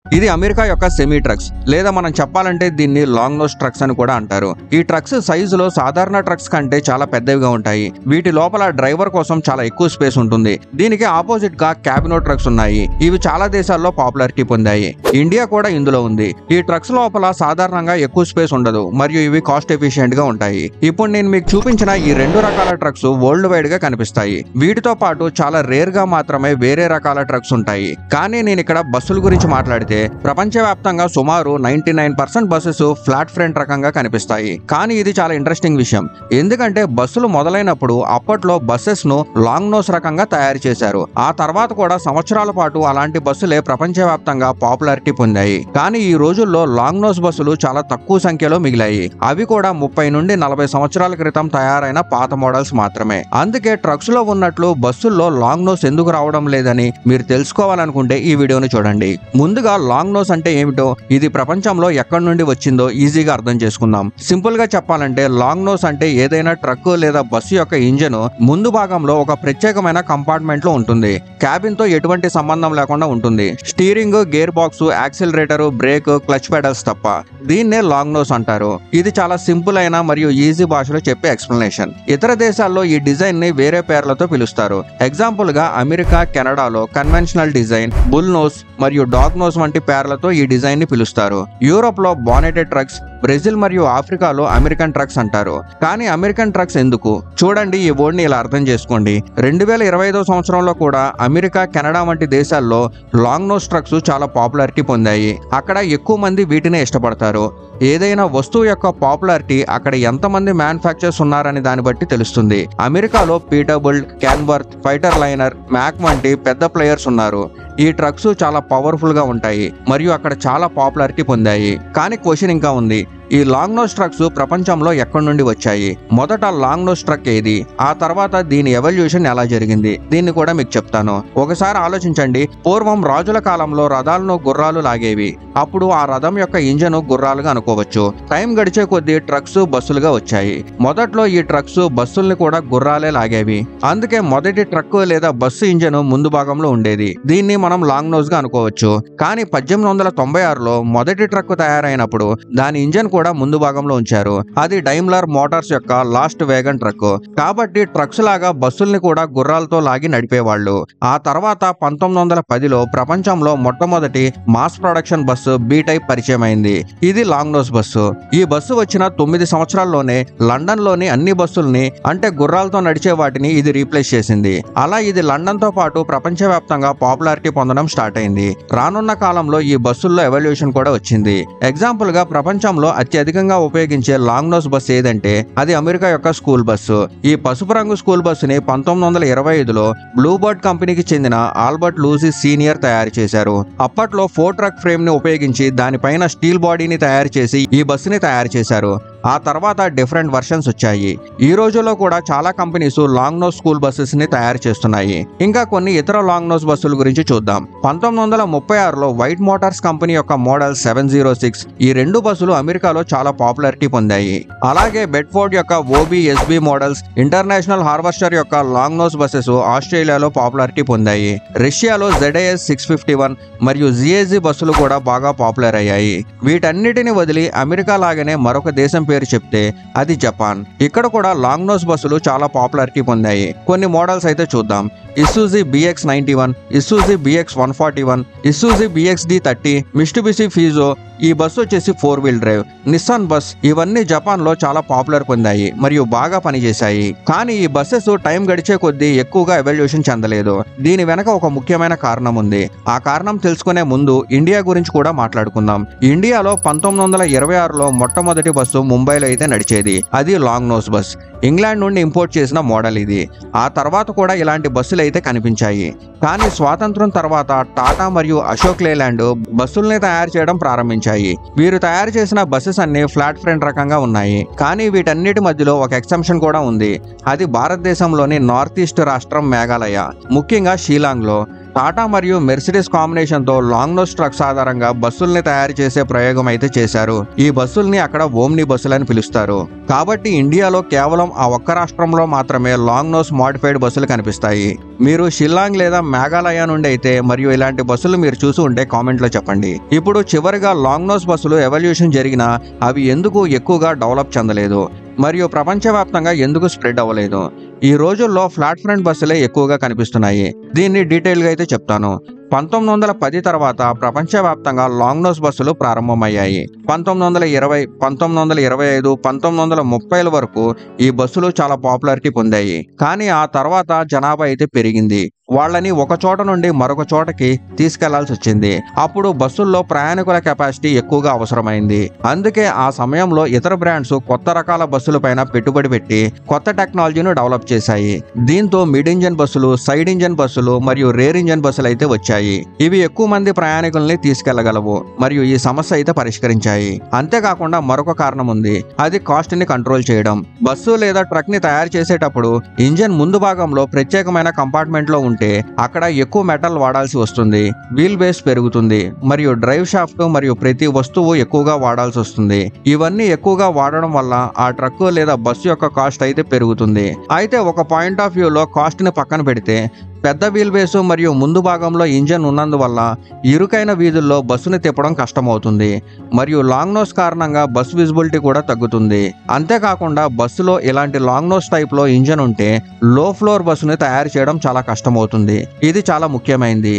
ఇది అమెరికా యొక్క semi trucks లేదా మనం చెప్పాలంటే దీన్ని లాంగ్ నోస్ ట్రక్స్ అని కూడా అంటారు. ఈ ట్రక్స్ సైజులో సాధారణ ట్రక్స్ కంటే చాలా పెద్దవిగా ఉంటాయి. వీటి లోపల డ్రైవర్ కోసం చాలా ఎక్కువ స్పేస్ ఉంటుంది. దీనికి ఆపోజిట్ గా క్యాబినో ట్రక్స్ ఉన్నాయి. ఇవి చాలా దేశాల్లో పాపులారిటీ పొందాయి. ఇండియా కూడా ఇందులో ఉంది. ఈ ట్రక్స్ లోపల సాధారణంగా ఎక్కువ స్పేస్ ఉండదు మరియు ఇవి కాస్ట్ ఎఫిషియెంట్ గా ఉంటాయి. ఇప్పుడు నేను మీకు చూపించిన ఈ రెండు రకాల ట్రక్స్ వరల్డ్ వైడ్ గా కనిపిస్తాయి. వీటితో పాటు చాలా రేర్ గా మాత్రమే వేరే రకాల ట్రక్స్ ఉంటాయి. కానీ నేను ఇక్కడ బస్సుల గురించి మాట్లాడితే ప్రపంచవ్యాప్తంగా సుమారు 99% బస్సెస్ ఫ్లాట్ ఫ్రంట్ రకంగా కనిపిస్తాయి. కానీ ఇది చాలా ఇంట్రెస్టింగ్ విషయం. ఎందుకంటే బస్సులు మొదలైనప్పుడు అప్పట్లో బస్సెస్ ను లాంగ్ నోస్ రకంగా తయారు చేశారు. ఆ తర్వాత కూడా సంవత్సరాల పాటు అలాంటి బస్సులే ప్రపంచవ్యాప్తంగా పాపులారిటీ పొందాయి. కానీ ఈ రోజుల్లో లాంగ్ నోస్ బస్సులు చాలా తక్కువ సంఖ్యలో మిగిలాయి. అవి కూడా 30 నుండి 40 సంవత్సరాల క్రితం తయారైన పాత మోడల్స్ మాత్రమే. అందుకే ట్రక్స్ లో ఉన్నట్లు బస్సుల్లో లాంగ్ నోస్ ఎందుకు రావడం లేదని మీరు తెలుసుకోవాలనుకుంటే ఈ వీడియోని చూడండి. ముందుగా లాంగ్ నోస్ అంటే ఏమిటో, ఇది ప్రపంచంలో ఎక్కడి నుండి వచ్చిందో ఈజీగా అర్థం చేసుకుందాం. సింపుల్ గా చెప్పాలంటే లాంగ్ నోస్ అంటే ఏదైనా ట్రక్ లేదా బస్సు యొక్క ఇంజన్ ముందు భాగంలో ఒక ప్రత్యేకమైన కంపార్ట్మెంట్ లో ఉంటుంది. క్యాబిన్ తో ఎటువంటి సంబంధం లేకుండా ఉంటుంది. Steering, gear box, accelerator, brake, clutch pedals తప్ప. దీన్నే లాంగ్ నోస్ అంటారు. ఇది చాలా సింపుల్ అయిన మరియు ఈజీ భాషలో చెప్పే ఎక్స్ప్లెనేషన్. ఇతర దేశాల్లో ఈ డిజైన్ ని వేరే పేర్లతో పిలుస్తారు. ఎగ్జాంపుల్ గా అమెరికా, కెనడాలో కన్వెన్షనల్ డిజైన్, బుల్ నోస్ మరియు డాగ్ నోస్ వంటి పేర్లతో ఈ డిజైన్ ని పిలుస్తారు. యూరోప్ లో బానెటెడ్ ట్రక్స్, బ్రెజిల్ మరియు ఆఫ్రికాలో అమెరికన్ ట్రక్స్ అంటారు. కానీ అమెరికన్ ట్రక్స్ ఎందుకు? చూడండి, ఈ వర్డ్ ని ఇలా అర్థం చేసుకోండి. 2025వ సంవత్సరంలో కూడా అమెరికా, కెనడా వంటి దేశాల్లో లాంగ్ నోస్ ట్రక్స్ చాలా పాపులారిటీ పొందాయి. అక్కడ ఎక్కువ మంది వీటినే ఇష్టపడతారు. ఏదైనా వస్తువు యొక్క పాపులారిటీ అక్కడ ఎంతమంది మ్యానుఫ్యాక్చర్స్ ఉన్నారని దాన్ని బట్టి తెలుస్తుంది. అమెరికాలో పీటర్బిల్ట్, క్యాన్వర్త్, ఫైటర్ లైనర్, మ్యాక్ వంటి పెద్ద ప్లేయర్స్ ఉన్నారు. ఈ ట్రక్స్ చాలా పవర్ఫుల్ గా ఉంటాయి మరియు అక్కడ చాలా పాపులారిటీ పొందాయి. కానీ క్వశ్చన్ ఇంకా ఉంది. ఈ లాంగ్ నోస్ ట్రక్స్ ప్రపంచంలో ఎక్కడి నుండి వచ్చాయి? మొదట లాంగ్ నోస్ ట్రక్ ఏది? ఆ తర్వాత దీని ఎవల్యూషన్ ఎలా జరిగింది? దీన్ని కూడా మీకు చెప్తాను. ఒకసారి ఆలోచించండి. పూర్వం రాజుల కాలంలో రథాలను గుర్రాలు లాగేవి. అప్పుడు ఆ రథం యొక్క ఇంజన్ గుర్రాలుగా అనుకోవచ్చు. టైం గడిచే కొద్దీ ట్రక్స్ బస్సులుగా వచ్చాయి. మొదట్లో ఈ ట్రక్స్ బస్సుల్ని కూడా గుర్రాలే లాగేవి. అందుకే మొదటి ట్రక్ లేదా బస్సు ఇంజన్ ముందు భాగంలో ఉండేది. దీన్ని మనం లాంగ్ నోస్ గా అనుకోవచ్చు. కానీ 1896లో మొదటి ట్రక్ తయారైనప్పుడు దాని ఇంజన్ కూడా ముందు భాగంలో ఉంచారు. అది డైమ్లర్ మోటార్స్ యొక్క లాస్ట్ వేగన్ ట్రక్. కాబట్టి ట్రక్స్ లాగా బస్సుల్ని కూడా గుర్రాలతో లాగి నడిపేవాళ్ళు. ఆ తర్వాత 1910లో ప్రపంచంలో మొట్టమొదటి mass production bus B type పరిచయం అయింది. ఇది లాంగ్ నోస్ బస్సు. ఈ బస్సు వచ్చిన 9 సంవత్సరాల్లోనే లండన్ లోని అన్ని బస్సుల్ని, అంటే గుర్రాలతో నడిచే వాటిని ఇది రీప్లేస్ చేసింది. అలా ఇది లండన్ తో పాటు ప్రపంచవ్యాప్తంగా పాపులారిటీ పొందడం స్టార్ట్ అయింది. రానున్న కాలంలో ఈ బస్సుల్లో ఎవల్యూషన్ కూడా వచ్చింది. ఎగ్జాంపుల్ గా ప్రపంచంలో అత్యధికంగా ఉపయోగించే లాంగ్ నోస్ బస్సు ఏదంటే అది అమెరికా యొక్క స్కూల్ బస్సు. ఈ పసుపు రంగు స్కూల్ బస్సుని 1925లో బ్లూ బర్డ్ కంపెనీకి చెందిన ఆల్బర్ట్ లూసీ సీనియర్ తయారు చేశారు. అప్పట్లో 4 ట్రక్ ఫ్రేమ్ ని ఉపయోగించి దానిపైన స్టీల్ బాడీని తయారు చేసి ఈ బస్సుని తయారు చేశారు. ఆ తర్వాత డిఫరెంట్ వర్షన్స్ వచ్చాయి. ఈ రోజుల్లో కూడా చాలా companies long nose school buses ని తయారు చేస్తున్నాయి. ఇంకా కొన్ని ఇతర లాంగ్ నోస్ బస్సుల గురించి చూద్దాం. 1936లో వైట్ మోటార్స్ కంపెనీ యొక్క మోడల్ 706 ఈ రెండు బస్సులు అమెరికాలో చాలా పాపులారిటీ పొందాయి. అలాగే బెడ్ఫోర్డ్ యొక్క OB, SB models, international harvester యొక్క లాంగ్ నోస్ బస్సెస్ ఆస్ట్రేలియాలో పాపులారిటీ పొందాయి. రష్యాలో ZAS 651 మరియు ZAZ బస్సులు కూడా బాగా పాపులర్ అయ్యాయి. వీటన్నిటిని వదిలి అమెరికా లాగానే మరొక దేశం పేరు చెప్తే అది జపాన్. ఇక్కడ కూడా లాంగ్ నోస్ బస్సులు చాలా పాపులారిటీ పొందాయి. కొన్ని మోడల్స్ అయితే చూద్దాం. ఇసూజీ BX91, ఇసూజీ BX141, ఇసూజీ BXD30, Mitsubishi piezo. ఈ బస్సు వచ్చేసి 4 వీల్ డ్రైవ్. Nissan bus. ఇవన్నీ జపాన్ లో చాలా పాపులర్ పొందాయి మరియు బాగా పనిచేశాయి. కానీ ఈ బస్సెస్ టైం గడిచే కొద్దీ ఎక్కువగా ఎవల్యూషన్ చెందలేదు. దీని వెనక ఒక ముఖ్యమైన కారణం ఉంది. ఆ కారణం తెలుసుకునే ముందు ఇండియా గురించి కూడా మాట్లాడుకుందాం. ఇండియాలో 1926లో మొట్టమొదటి బస్సు ముంబైలో అయితే నడిచేది. అది లాంగ్ నోస్ బస్. ఇంగ్లాండ్ నుండి ఇంపోర్ట్ చేసిన మోడల్ ఇది. ఆ తర్వాత కూడా ఇలాంటి బస్సులు అయితే కనిపించాయి. కానీ స్వాతంత్రం తర్వాత టాటా మరియు అశోక్ లేలాండ్ బస్సుల్ని తయారు చేయడం ప్రారంభించాయి. వీరు తయారు చేసిన బస్సెస్ అన్ని ఫ్లాట్ ఫ్రంట్ రకంగా ఉన్నాయి. కానీ వీటన్నిటి మధ్యలో ఒక ఎక్సెప్షన్ కూడా ఉంది. అది భారతదేశంలోని నార్త్ ఈస్ట్ రాష్ట్రం మేఘాలయ, ముఖ్యంగా షిలాంగ్ లో. టాటా మరియు మెర్సిడెస్ కాంబినేషన్ తో లాంగ్ నోస్ ట్రక్స్ ఆధారంగా బస్సుల్ని తయారు చేసే ప్రయోగం అయితే చేశారు. ఈ బస్సుల్ని అక్కడ ఓమ్ని బస్సులని పిలుస్తారు. కాబట్టి ఇండియాలో కేవలం ఆ ఒక్క రాష్ట్రంలో మాత్రమే లాంగ్ నోస్ మోడిఫైడ్ బస్సులు కనిపిస్తాయి. మీరు షిల్లాంగ్ లేదా మేఘాలయ నుండి అయితే మరియు ఇలాంటి బస్సులు మీరు చూసి ఉంటే కామెంట్ లో చెప్పండి. ఇప్పుడు చివరిగా లాంగ్ నోస్ బస్సులు ఎవల్యూషన్ జరిగినా అవి ఎందుకు ఎక్కువగా డెవలప్ చెందలేదు మరియు ప్రపంచవ్యాప్తంగా ఎందుకు స్ప్రెడ్ అవ్వలేదు? ఈ రోజుల్లో ఫ్లాట్ ఫ్రంట్ బస్సులే ఎక్కువగా కనిపిస్తున్నాయి. దీన్ని డీటెయిల్ గా అయితే చెప్తాను. 1910 తర్వాత ప్రపంచవ్యాప్తంగా లాంగ్ నోస్ బస్సులు ప్రారంభమయ్యాయి. 1920, 1925, 1930ల వరకు ఈ బస్సులు చాలా పాపులారిటీ పొందాయి. కానీ ఆ తర్వాత జనాభా అయితే పెరిగింది. వాళ్ళని ఒక చోట నుండి మరొక చోటకి తీసుకెళ్లాల్సి వచ్చింది. అప్పుడు బస్సుల్లో ప్రయాణికుల కెపాసిటీ ఎక్కువగా అవసరమైంది. అందుకే ఆ సమయంలో ఇతర బ్రాండ్స్ కొత్త రకాల బస్సుల పైన పెట్టుబడి పెట్టి కొత్త టెక్నాలజీని డెవలప్ చేశాయి. దీంతో మిడ్ ఇంజన్ బస్సులు, సైడ్ ఇంజన్ బస్సులు మరియు రేర్ ఇంజన్ బస్సులు అయితే వచ్చాయి. ఇవి ఎక్కువ మంది ప్రయాణికుల్ని తీసుకెళ్లగలవు మరియు ఈ సమస్య అయితే పరిష్కరించాయి. అంతేకాకుండా మరొక కారణం ఉంది. అది కాస్ట్ ని కంట్రోల్ చేయడం. బస్సు లేదా ట్రక్ ని తయారు చేసేటప్పుడు ఇంజన్ ముందు భాగంలో ప్రత్యేకమైన కంపార్ట్మెంట్ లో ఉంటే అక్కడ ఎక్కువ మెటల్ వాడాల్సి వస్తుంది. వీల్ బేస్ పెరుగుతుంది మరియు డ్రైవ్ షాఫ్ట్ మరియు ప్రతి వస్తువు ఎక్కువగా వాడాల్సి వస్తుంది. ఇవన్నీ ఎక్కువగా వాడడం వల్ల ఆ ట్రక్ లేదా బస్సు యొక్క కాస్ట్ అయితే పెరుగుతుంది. అయితే ఒక పాయింట్ ఆఫ్ వ్యూలో కాస్ట్ ని పక్కన పెడితే పెద్ద వీల్ బేసు మరియు ముందు భాగంలో ఇంజన్ ఉన్నందువల్ల ఇరుకైన వీధుల్లో బస్సుని తిప్పడం కష్టమవుతుంది మరియు లాంగ్ నోస్ కారణంగా బస్ విజిబిలిటీ కూడా తగ్గుతుంది. అంతేకాకుండా బస్సులో ఇలాంటి లాంగ్ నోస్ టైప్ లో ఇంజన్ ఉంటే లో ఫ్లోర్ బస్సుని తయారు చేయడం చాలా కష్టమవుతుంది. ఇది చాలా ముఖ్యమైనది.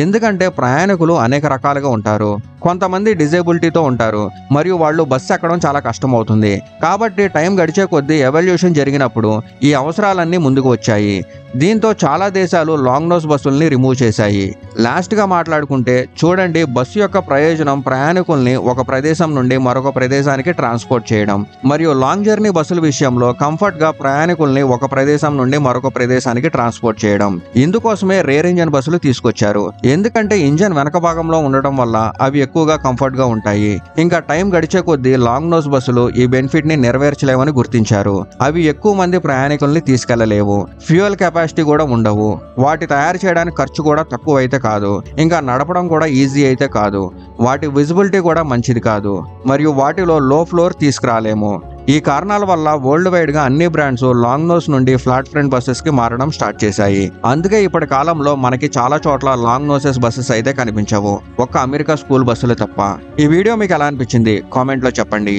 ఎందుకంటే ప్రయాణికులు అనేక రకాలుగా ఉంటారు. కొంతమంది డిజేబిలిటీతో ఉంటారు మరియు వాళ్ళు బస్సు ఎక్కడం చాలా కష్టం అవుతుంది. కాబట్టి టైం గడిచే కొద్దీ ఎవల్యూషన్ జరిగినప్పుడు ఈ అవసరాలన్నీ ముందుకు వచ్చాయి. దీంతో చాలా దేశాలు లాంగ్ నోస్ బస్సుల్ని రిమూవ్ చేశాయి. లాస్ట్ గా మాట్లాడుకుంటే చూడండి, బస్సు యొక్క ప్రయోజనం ప్రయాణికుల్ని ఒక ప్రదేశం నుండి మరొక ప్రదేశానికి ట్రాన్స్పోర్ట్ చేయడం మరియు లాంగ్ జర్నీ బస్సుల విషయంలో కంఫర్ట్ గా ప్రయాణికుల్ని ఒక ప్రదేశం నుండి మరొక ప్రదేశానికి ట్రాన్స్పోర్ట్ చేయడం. ఇందుకోసమే రేర్ ఇంజన్ బస్సులు తీసుకొచ్చారు. ఎందుకంటే ఇంజన్ వెనక భాగంలో ఉండడం వల్ల అవి ఎక్కువగా కంఫర్ట్ గా ఉంటాయి. ఇంకా టైం గడిచే కొద్దీ లాంగ్ నోస్ బస్సులు ఈ బెనిఫిట్ ని నెరవేర్చలేవని గుర్తించారు. అవి ఎక్కువ మంది ప్రయాణికుల్ని తీసుకెళ్లలేవు. ఫ్యూయల్ కెపాసిటీ కూడా ఉండవు. వాటి తయారు చేయడానికి ఖర్చు కూడా తక్కువ అయితే కాదు. ఇంకా నడపడం కూడా ఈజీ అయితే కాదు. వాటి విజిబిలిటీ కూడా మంచిది కాదు మరియు వాటిలో లో ఫ్లోర్ తీసుకురాలేము. ఈ కారణాల వల్ల వరల్డ్ వైడ్ గా అన్ని బ్రాండ్స్ లాంగ్ నోస్ నుండి ఫ్లాట్ ఫ్రంట్ బస్సెస్ కి మారడం స్టార్ట్ చేశాయి. అందుకే ఇప్పటి కాలంలో మనకి చాలా చోట్ల లాంగ్ నోసెస్ బస్సెస్ అయితే కనిపించవు, ఒక్క అమెరికా స్కూల్ బస్సులు తప్ప. ఈ వీడియో మీకు ఎలా అనిపించింది కామెంట్ లో చెప్పండి.